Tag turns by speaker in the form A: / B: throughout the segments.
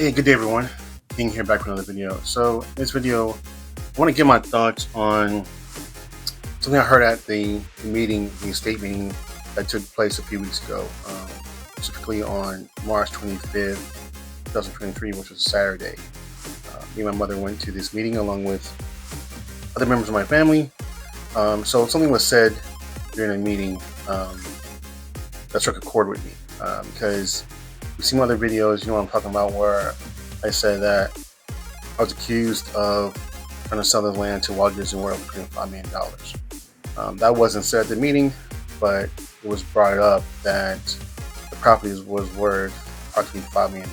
A: Hey, good day everyone. Being here back with another video. So in this video, I want to give my thoughts on something I heard at the state meeting that took place a few weeks ago, specifically on March 25th, 2023, which was a Saturday. Me and my mother went to this meeting along with other members of my family. So something was said during the meeting that struck a chord with me because we've seen other videos, you know what I'm talking about, where I said that I was accused of trying to sell the land to Walt Disney World for $5 million. That wasn't said at the meeting, but it was brought up that the property was worth approximately $5 million.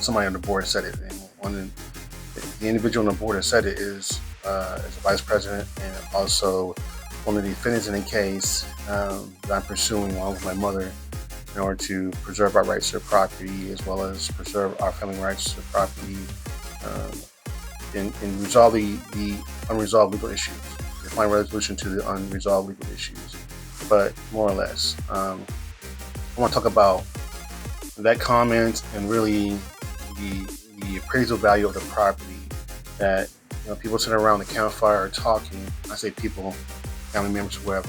A: Somebody on the board said it, and the individual on the board that said it is a vice president and also one of the defendants in the case that I'm pursuing along with my mother in order to preserve our rights to property as well as preserve our family rights to property and resolve the unresolved legal issues, to find resolution to the unresolved legal issues. But more or less, I want to talk about that comment and really the appraisal value of the property that, you know, people sitting around the campfire are talking. I say people, family members, whoever,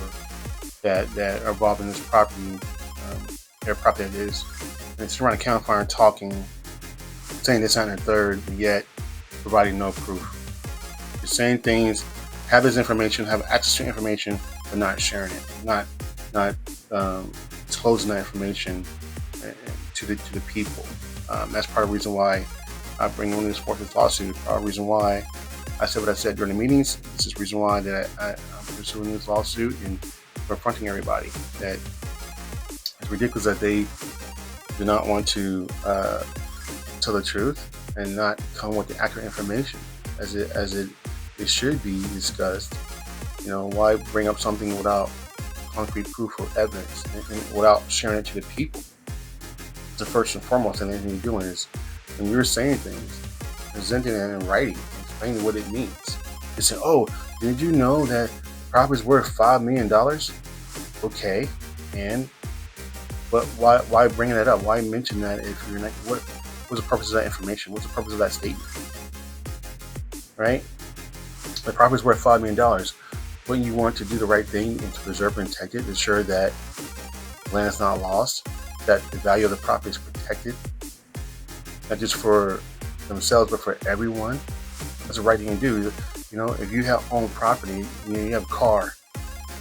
A: that are involved in this property, their property that is, and they sit around the campfire and talking, saying this, that, and the third, but yet providing no proof. They're saying things, have this information, have access to information, but not sharing it, not disclosing that information to the people. That's part of the reason why I bring on this lawsuit. Part of the reason why I said what I said during the meetings. This is the reason why that I'm pursuing this lawsuit and confronting everybody that it's ridiculous that they do not want to tell the truth and not come with the accurate information as it should be discussed. You know, why bring up something without concrete proof or evidence and without sharing it to the people? The first and foremost thing you're doing is when you're saying things, presenting it in writing, explaining what it means. You say, "Oh, did you know that the property is worth $5 million?" Okay, but why bring that up? Why mention that if you're not? What's the purpose of that information? What's the purpose of that statement? Right? The property is worth $5 million. Wouldn't you want to do the right thing and to preserve and protect it, ensure that land is not lost, that the value of the property is protected, not just for themselves but for everyone? That's the right thing to do. You know, if you have owned property, you have a car,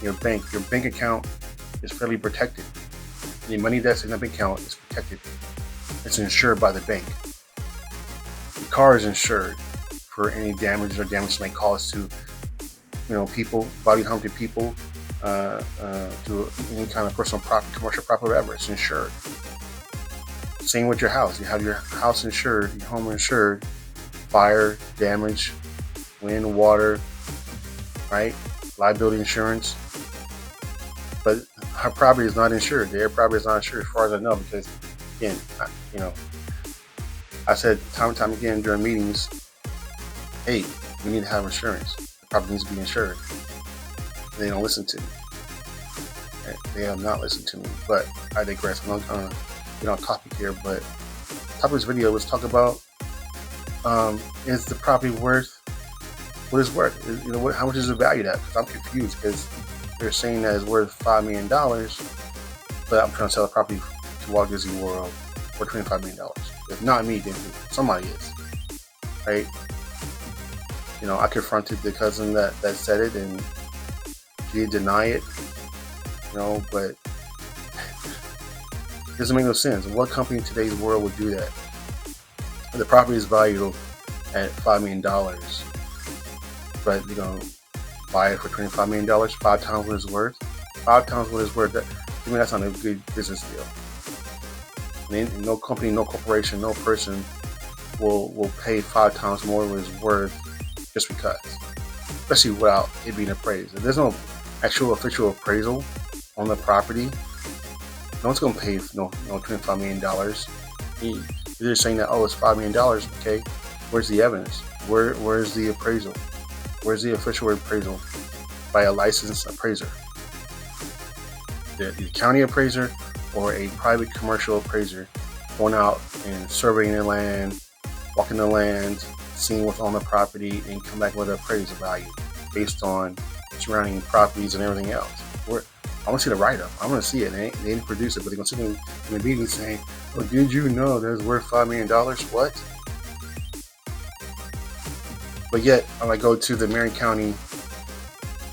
A: your bank account is fairly protected. The money that's in that bank account is protected. It's insured by the bank. The car is insured for any damage may cause to, you know, people, bodily harm to people, to any kind of personal property, commercial property, whatever. It's insured. Same with your house. You have your house insured, your home insured, fire, damage, wind, water, right? Liability insurance. But her property is not insured. Their property is not insured as far as I know, because again, you know, I said time and time again during meetings, hey, we need to have insurance. The property needs to be insured. And they don't listen to me. They have not listened to me. But I digress. I'm not going to get on topic here, but the topic of this video was talk about is the property worth what it's worth? You know, how much is it valued at? Because I'm confused, because they're saying that it's worth $5 million, but I'm trying to sell the property to Walt Disney World for $25 million. If not me, then somebody is, right? You know, I confronted the cousin that said it, and she did deny it. You know, but it doesn't make no sense. What company in today's world would do that? The property is valued at $5 million, but you're gonna buy it for $25 million, 5 times what it's worth. 5 times what it's worth. To me, that's not a good business deal. I mean, no company, no corporation, no person will pay 5 times more than it's worth just because, especially without it being appraised. If there's no actual official appraisal on the property, no one's going to pay no $25 million. They're saying that, oh, it's $5 million. Okay, where's the evidence? Where's the appraisal? Where's the official appraisal by a licensed appraiser? The county appraiser or a private commercial appraiser going out and surveying the land, walking the land, seeing what's on the property, and come back with an appraisal value based on surrounding properties and everything else. I want to see the write-up. I want to see it. They didn't produce it, but they're going to sit in the meeting saying, "Oh, did you know that's worth $5 million? What?" But yet, when I go to the Marion County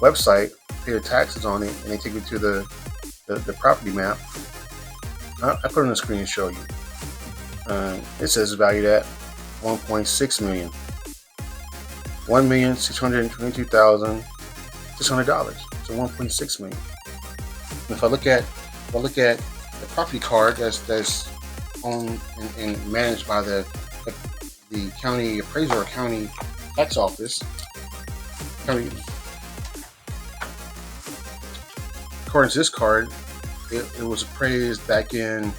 A: website, pay the taxes on it, and they take me to the property map. I put it on the screen and show you. It says valued at $1.6 million. $1,622,600. So $1.6 million. And if I look at the property card that's owned and managed by the county appraiser or county tax office, according to this card, it was appraised back in,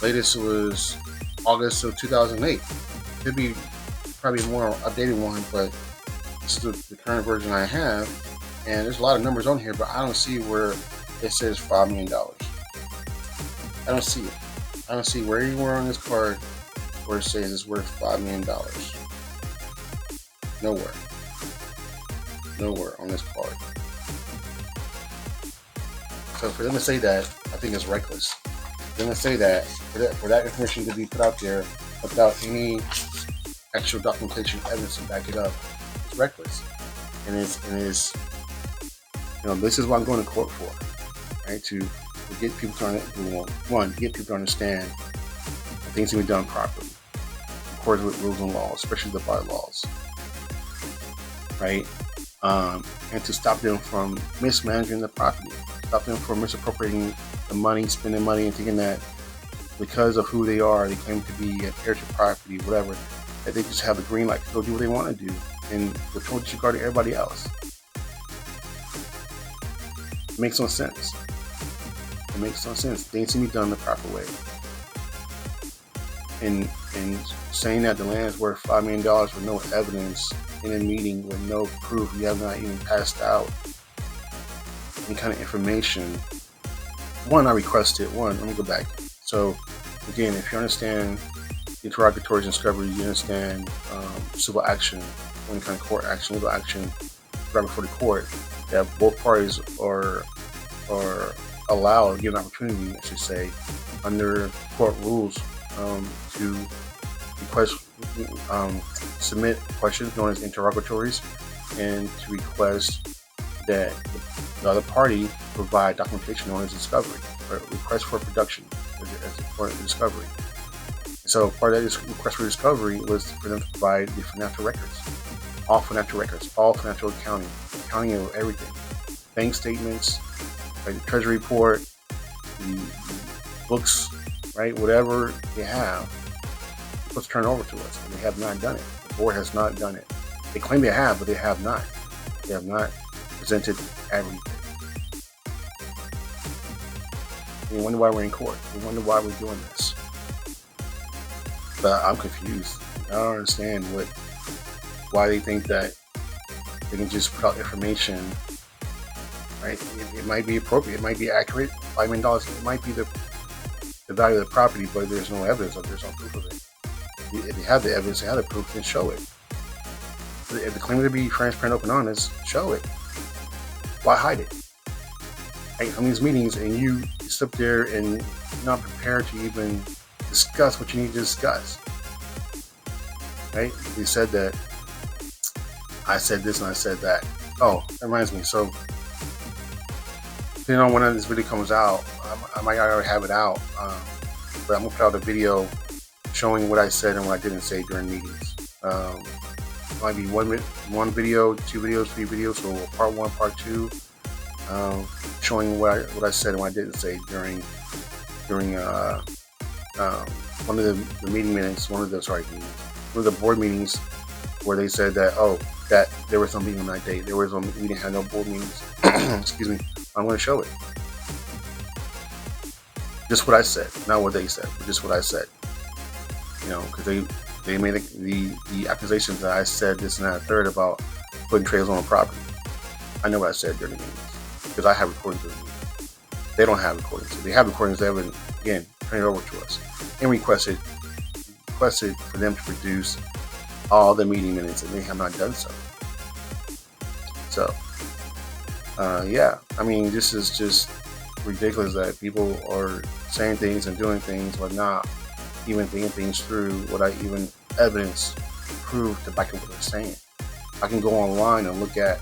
A: latest was August of 2008. Could be probably a more updated one, but this is the current version I have. And there's a lot of numbers on here, but I don't see where it says $5 million. I don't see it. I don't see where anywhere on this card where it says it's worth $5 million. Nowhere. Nowhere on this card. So for them to say that, I think it's reckless. For them to say that, for that information to be put out there without any actual documentation evidence to back it up, it's reckless. And it's this is what I'm going to court for, right? To get people to get people to understand that things can be done properly, according with rules and laws, especially the bylaws, right? And to stop them from mismanaging the property, stop them from misappropriating the money, spending money, and thinking that because of who they are, they claim to be an heir to property, whatever, that they just have a green light to go do what they want to do, and with total disregard to everybody else. It makes no sense. It makes no sense. Things can be done the proper way. And saying that the land is worth $5 million with no evidence in a meeting, with no proof, you have not even passed out any kind of information. One, I requested. Let me go back. So again, if you understand interrogatories and discovery, you understand civil action, any kind of court action, legal action, right before the court, that both parties are allowed, given an opportunity, I should say, under court rules, to request, submit questions known as interrogatories, and to request that the other party provide documentation known as discovery, or request for production as a part of discovery. So part of this request for discovery was for them to provide the financial records, all financial accounting of everything, bank statements, right, the treasury report, the books, right, whatever they have, let's turn it over to us. And they have not done it. The board has not done it. They claim they have, but they have not. They have not presented everything. You wonder why we're in court. You wonder why we're doing this. But I'm confused. I don't understand why they think that they can just put out information, right? It might be appropriate, it might be accurate. $5 million, it might be the value of the property, but there's no evidence of it, there's no proof of it. If they have the evidence, they have the proof, then show it. If they claim to be transparent, open, honest, show it. Why hide it? Right? On these meetings, and you sit there and not prepared to even discuss what you need to discuss. Right? They said that I said this and I said that. Oh, that reminds me. So, depending on when this video comes out, I might already have it out. But I'm gonna put out a video showing what I said and what I didn't say during meetings. It might be one video, 2 videos, 3 videos. So part 1, part 2, showing what I said and what I didn't say during one of the meeting minutes, one of the board meetings, where they said that that there was no meeting on that day. We didn't have no board meetings. Excuse me. I'm going to show it. Just what I said, not what they said, but just what I said. Because they made the accusations that I said this and that third about putting trails on the property. I know what I said during the meetings because I have recordings of the meetings. They don't have recordings. If they have recordings, they haven't. Again, turn it over to us, and requested for them to produce all the meeting minutes, and they have not done so. So, yeah, I mean, this is just ridiculous that people are saying things and doing things, but not even thinking things through without even evidence proof to back up what they're saying. I can go online and look at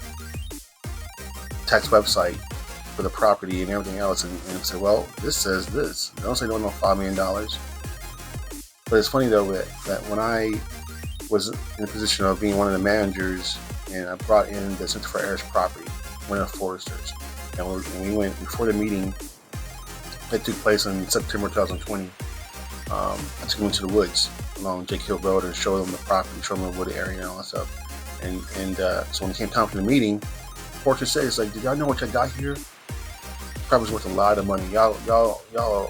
A: tax website for the property and everything else, and say, well, this says this. They don't say no $5 million. But it's funny though that when I was in a position of being one of the managers, and I brought in the Center for Heir's property, one of the foresters, and we went before the meeting that took place in September 2020. I took them into the woods along Jake Hill Road and showed them the property, showed them the wood area and all that stuff. And so when it came time for the meeting, the forester said, "It's like, did y'all know what y'all got here? Property's worth a lot of money. Y'all, you know,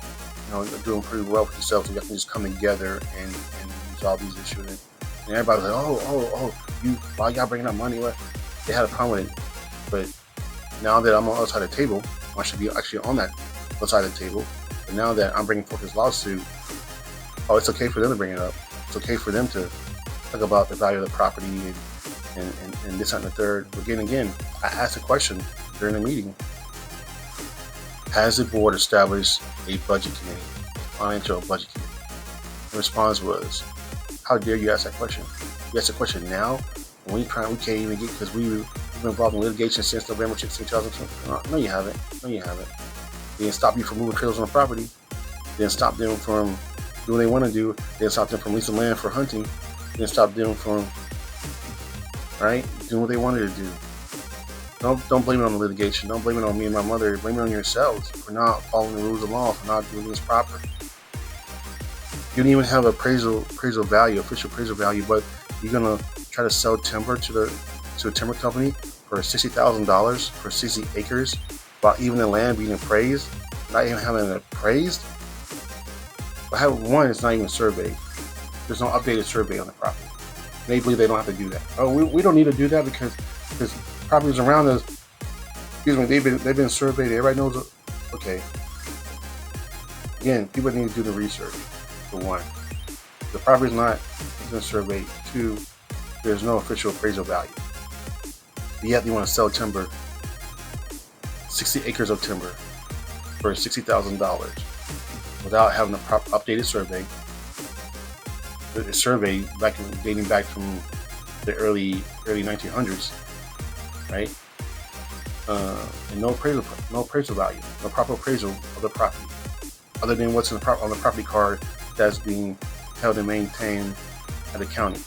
A: are doing pretty well for yourselves. So y'all can just come together and resolve these issues." And everybody was like, "Oh, why y'all bringing up money?" What? They had a problem with it, but now that I'm on the other side of the table, I should be actually on that other side of the table. But now that I'm bringing forth this lawsuit, oh, it's okay for them to bring it up. It's okay for them to talk about the value of the property and this, that, and the third. But again, I asked a question during the meeting. Has the board established a budget committee, a financial budget committee? The response was, how dare you ask that question? You ask the question now, when we can't even get, because we've been involved in litigation since November 16, 2020. No, you haven't. No, you haven't. They didn't stop you from moving trailers on the property. They didn't stop them from doing what they want to do. They didn't stop them from leasing land for hunting. They didn't stop them from, doing what they wanted to do. Don't blame it on the litigation. Don't blame it on me and my mother. Blame it on yourselves for not following the rules of law, for not doing this proper. You don't even have official appraisal value, but you're gonna try to sell timber to a timber company for $60,000 for 60 acres, while even the land being appraised, not even having it appraised. But one, it's not even surveyed. There's no updated survey on the property. They believe they don't have to do that. Oh, we don't need to do that because properties around us, they've been surveyed. Everybody knows it. Okay. Again, people need to do the research. For one, the property is not been surveyed. Two, there's no official appraisal value. Yet you want to sell timber, 60 acres of timber, for $60,000 without having a updated survey. The survey dating back from the early 1900s, right? And no appraisal value, no proper appraisal of the property, other than what's on the property card that's being held and maintained at the county.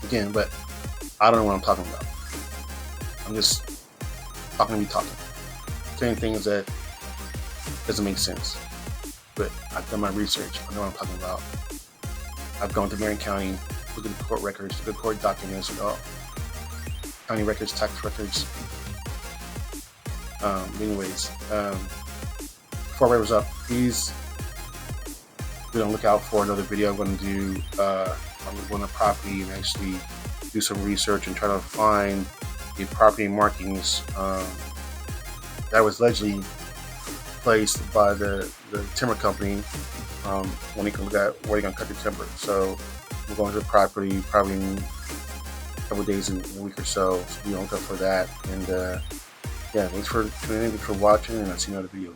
A: Again, but I don't know what I'm talking about. I'm just talking, saying things that doesn't make sense. But I've done my research. I know what I'm talking about. I've gone to Marion County, looked at the court records, the court documents, county records, tax records. Anyways, before I wrap this up, please be on the lookout for another video I'm going to do on the property and actually do some research and try to find the property markings that was allegedly placed by the timber company when they can look at where they're going to cut the timber. So we're going to the property probably in a couple of days, in a week or so. So be on the lookout for that. And yeah, thanks for tuning in, thanks for watching, and I'll see you in another video.